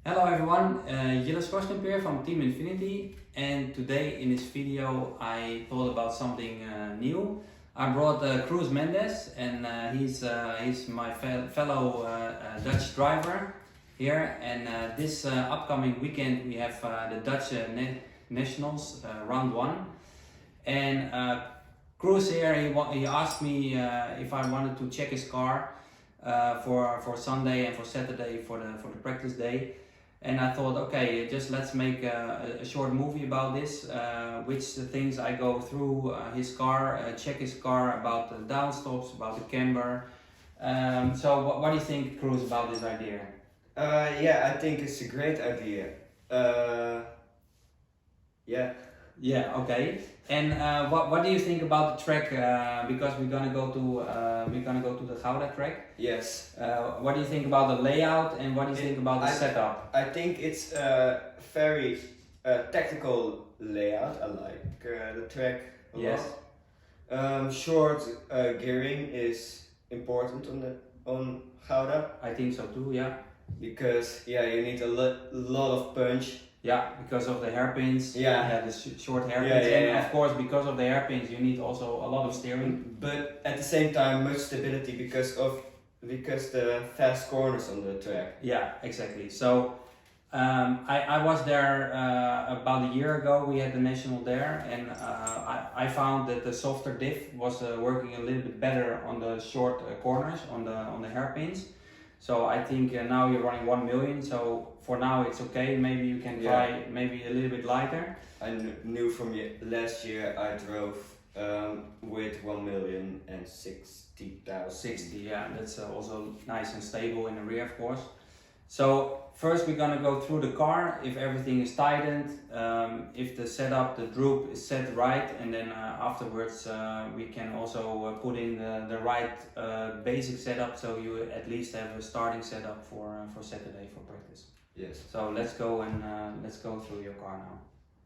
Hello everyone, Gilles here from Team Infinity, and today in this video I thought about something new. I brought Cruz Mendes, and he's my fellow Dutch driver here, and this upcoming weekend we have the Dutch Nationals round 1, and Cruz here, he asked me if I wanted to check his car for Sunday and for Saturday for the practice day. And I thought, okay, just let's make a short movie about this, which things I go through his car, check his car, about the downstops, about the camber. So what do you think, Cruz, about this idea? Yeah, I think it's a great idea. Yeah. Yeah, okay. And what do you think about the track? Because we're gonna go to the Gouda track. Yes. What do you think about the layout, and what do you think about the setup? I think it's a very tactical layout. I like the track a lot. Short gearing is important on Gouda. I think so too. Yeah. Because you need a lot of punch. Yeah, because of the hairpins. Yeah, the short hairpins, and of course because of the hairpins you need also a lot of steering. But at the same time much stability because the fast corners on the track. Yeah, exactly. So I was there about a year ago. We had the national there, and I found that the softer diff was working a little bit better on the short corners, on the hairpins. So I think now you're running 1 million, so for now it's okay. Maybe you can try maybe a little bit lighter. I knew from last year I drove with 1,060,000. 60, yeah, that's also nice and stable in the rear, of course. So first we're gonna go through the car, if everything is tightened, if the setup, the droop is set right, and then afterwards we can also put in the right basic setup, so you at least have a starting setup for Saturday for practice. Yes. So let's go and let's go through your car now.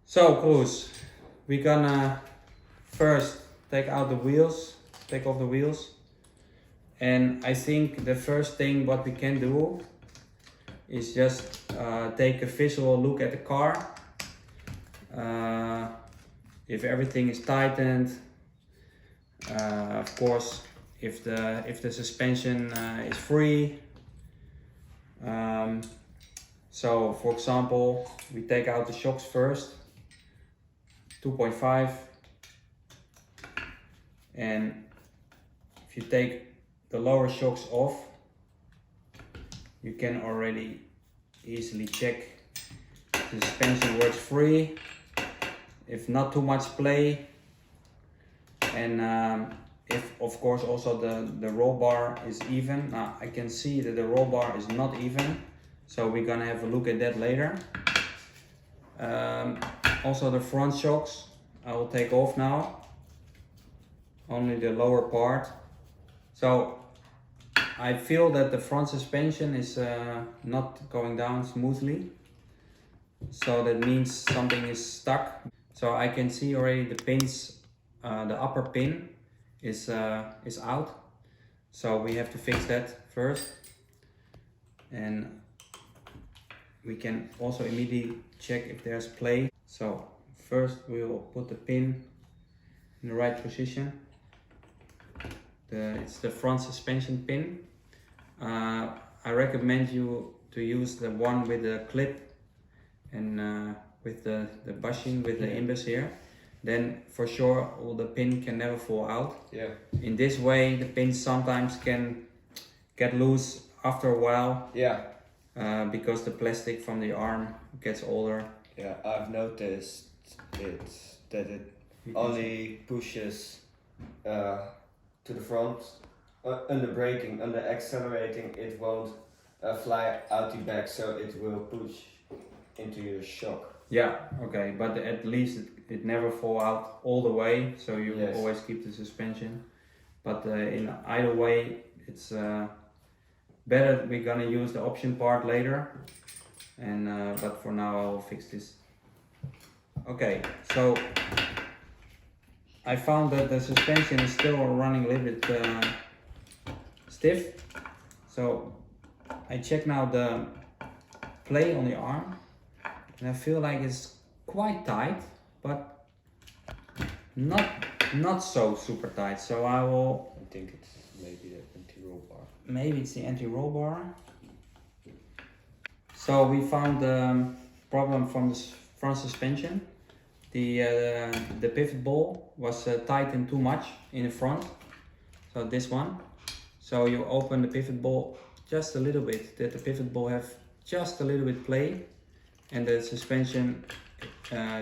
So Cruz, we're gonna first take off the wheels, and I think the first thing what we can do is just take a visual look at the car. If everything is tightened, of course, if the suspension is free. So for example, we take out the shocks first, 2.5, and if you take the lower shocks off, you can already easily check the suspension works free, if not too much play, and if of course also the roll bar is even. Now I can see that the roll bar is not even, so we're gonna have a look at that later. Also the front shocks I will take off now, only the lower part. So I feel that the front suspension is not going down smoothly, so that means something is stuck. So I can see already the pins, the upper pin is out, so we have to fix that first, and we can also immediately check if there's play. So first we will put the pin in the right position. It's the front suspension pin. I recommend you to use the one with the clip and with the bushing with the imbus here. Then for sure all the pin can never fall out. Yeah. In this way the pins sometimes can get loose after a while. Yeah. Because the plastic from the arm gets older. Yeah, I've noticed that it only pushes to the front. Under braking, under accelerating, it won't fly out the back, so it will push into your shock. Yeah, okay, but at least it never fall out all the way, so you always keep the suspension. But in either way, it's better. We're gonna use the option part later, and but for now I will fix this. Okay, so I found that the suspension is still running a little bit stiff, so I check now the play on the arm, and I feel like it's quite tight, but not so super tight. So I think it's maybe the anti-roll bar. Maybe it's the anti-roll bar. So we found the problem from the front suspension. The pivot ball was tightened too much in the front. So this one. So you open the pivot ball just a little bit, that the pivot ball have just a little bit play, and the suspension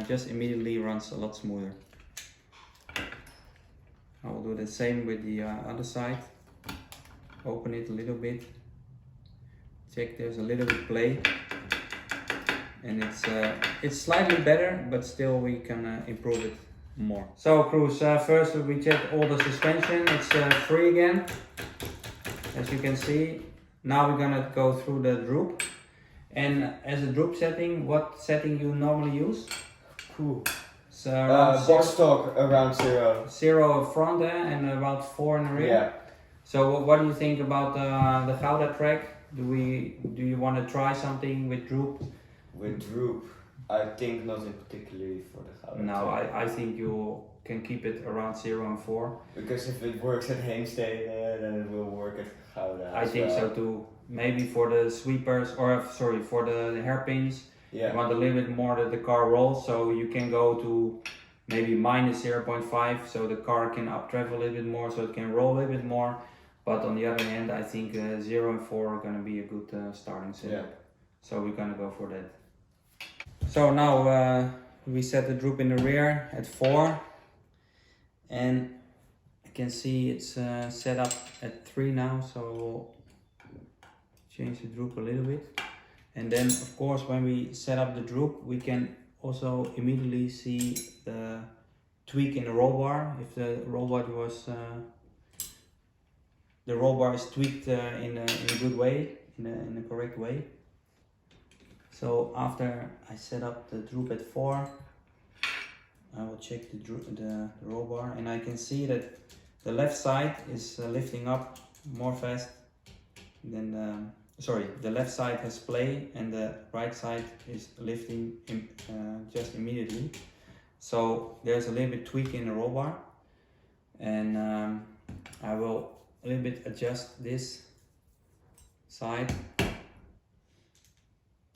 just immediately runs a lot smoother. I will do the same with the other side. Open it a little bit, check there's a little bit play, and it's slightly better, but still we can improve it more. So Cruz, first we checked all the suspension, it's free again, as you can see. Now we're gonna go through the droop, and as a droop setting, what setting you normally use? Cool. So box stock around 0. 0 front and about 4 in the rear. Yeah. So what do you think about the Gouda track? Do you want to try something with droop? With droop, I think not in particularly for the Gouda. No, I think you can keep it around 0 and 4. Because if it works at Heemstede, then it will work at Gouda. I think so too. Maybe for the sweepers, or sorry, for the hairpins. Yeah. You want a little bit more that the car rolls, so you can go to maybe minus 0.5, so the car can up travel a little bit more, so it can roll a little bit more. But on the other hand, I think 0 and 4 are going to be a good starting setup. Yeah. So we're going to go for that. So now we set the droop in the rear at 4, and I can see it's set up at 3 now, so we'll change the droop a little bit. And then of course when we set up the droop, we can also immediately see the tweak in the roll bar. If the roll bar was the roll bar is tweaked in a good way, in the correct way. So after I set up the droop at 4, I will check the roll bar, and I can see that the left side is lifting up more fast than the left side has play and the right side is lifting just immediately. So there's a little bit tweak in the roll bar, and I will a little bit adjust this side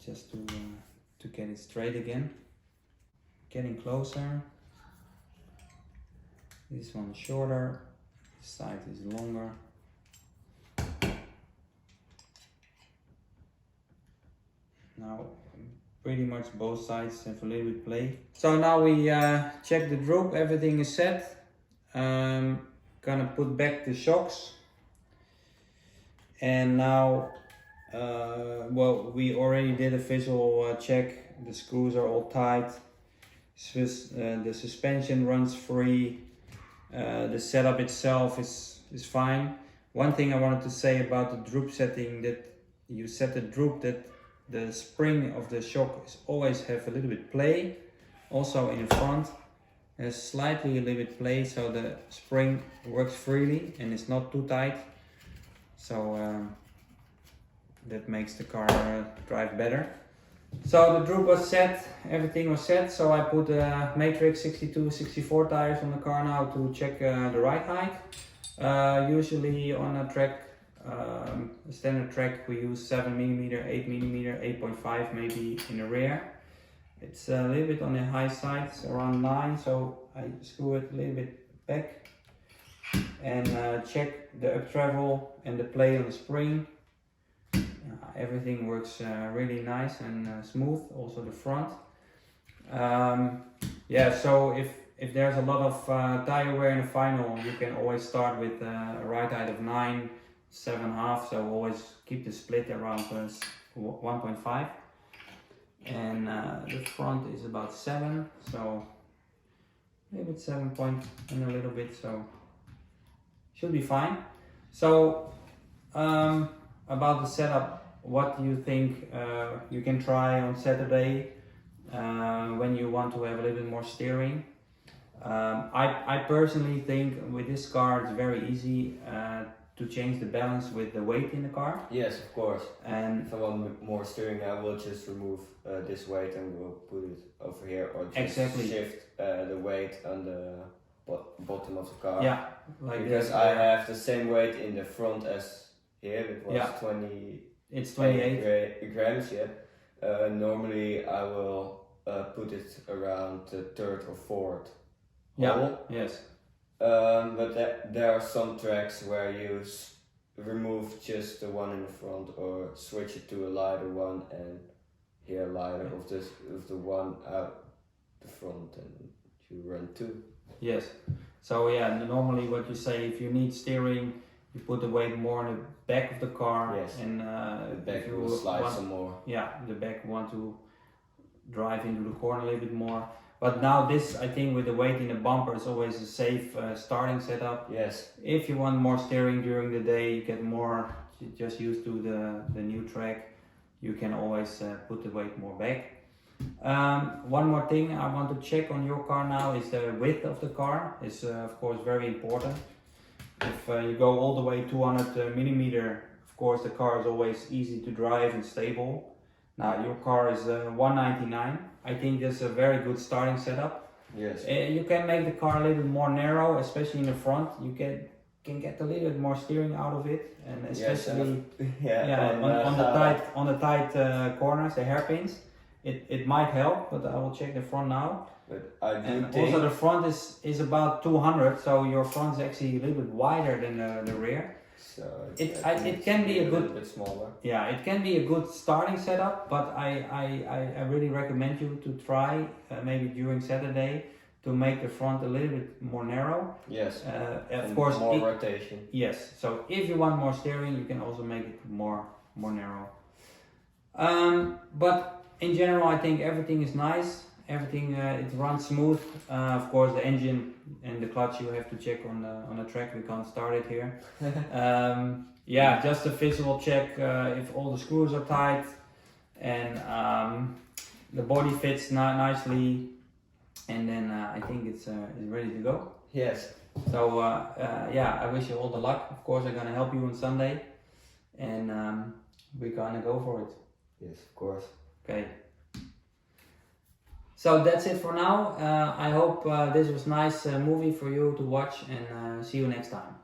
just to get it straight again. Getting closer. This one is shorter, this side is longer. Now pretty much both sides have a little bit play. So now we check the droop, everything is set. Gonna put back the shocks. And now, well, we already did a visual check. The screws are all tight. The suspension runs free. The setup itself is fine. One thing I wanted to say about the droop setting, that you set the droop that the spring of the shock is always have a little bit play. Also in the front, there's slightly a little bit play, so the spring works freely and it's not too tight. So that makes the car drive better. So the droop was set, everything was set, so I put Matrix 62-64 tires on the car now to check the ride height. Usually on a track, a standard track, we use 7mm, 8mm, 8.5 maybe in the rear. It's a little bit on the high side, it's around 9, so I screw it a little bit back and check the up travel and the play on the spring. Everything works really nice and smooth, also the front. Yeah, so if there's a lot of tire wear in the final, you can always start with a ride height of 9, 7.5, so always keep the split around 1.5. And the front is about 7, so maybe it's 7 point and a little bit, so should be fine. So about the setup, what do you think you can try on Saturday when you want to have a little bit more steering? I personally think with this car it's very easy to change the balance with the weight in the car. Yes, of course. And if I want more steering, I will just remove this weight and will put it over here, or just shift the weight on the bottom of the car. Yeah, like because this. I have the same weight in the front as here. It was 20. It's 28 grams. Yeah. Normally I will put it around the third or fourth hole. Yes. But there are some tracks where you remove just the one in the front, or switch it to a lighter one, and here lighter of the one out the front, and you run two. Yes. So yeah, normally what you say, if you need steering, you put the weight more in the back of the car. Yes. And the back will slide some more. Yeah, the back want to drive into the corner a little bit more. But now this, I think, with the weight in the bumper is always a safe starting setup. Yes. If you want more steering during the day, you get more just used to the new track, you can always put the weight more back. One more thing I want to check on your car now is the width of the car. It's of course very important. If you go all the way 200 millimeter, of course the car is always easy to drive and stable. Now your car is 199. I think that's a very good starting setup. Yes. You can make the car a little bit more narrow, especially in the front. You can get a little bit more steering out of it, and especially on the tight corners, the hairpins. It might help, but I will check the front now. But I do and think also the front is about 200, so your front is actually a little bit wider than the rear. So it can be a little bit smaller. Yeah, it can be a good starting setup, but I really recommend you to try maybe during Saturday to make the front a little bit more narrow. Yes. Of course, more rotation. Yes. So if you want more steering, you can also make it more narrow. But in general, I think everything is nice. Everything it runs smooth. Of course, the engine and the clutch you have to check on the track. We can't start it here. Yeah, just a visual check if all the screws are tight and the body fits nicely, and then I think it's ready to go. Yes. So yeah, I wish you all the luck. Of course, I'm gonna help you on Sunday, and we're gonna go for it. Yes, of course. Okay. So that's it for now. I hope this was nice movie for you to watch, and see you next time.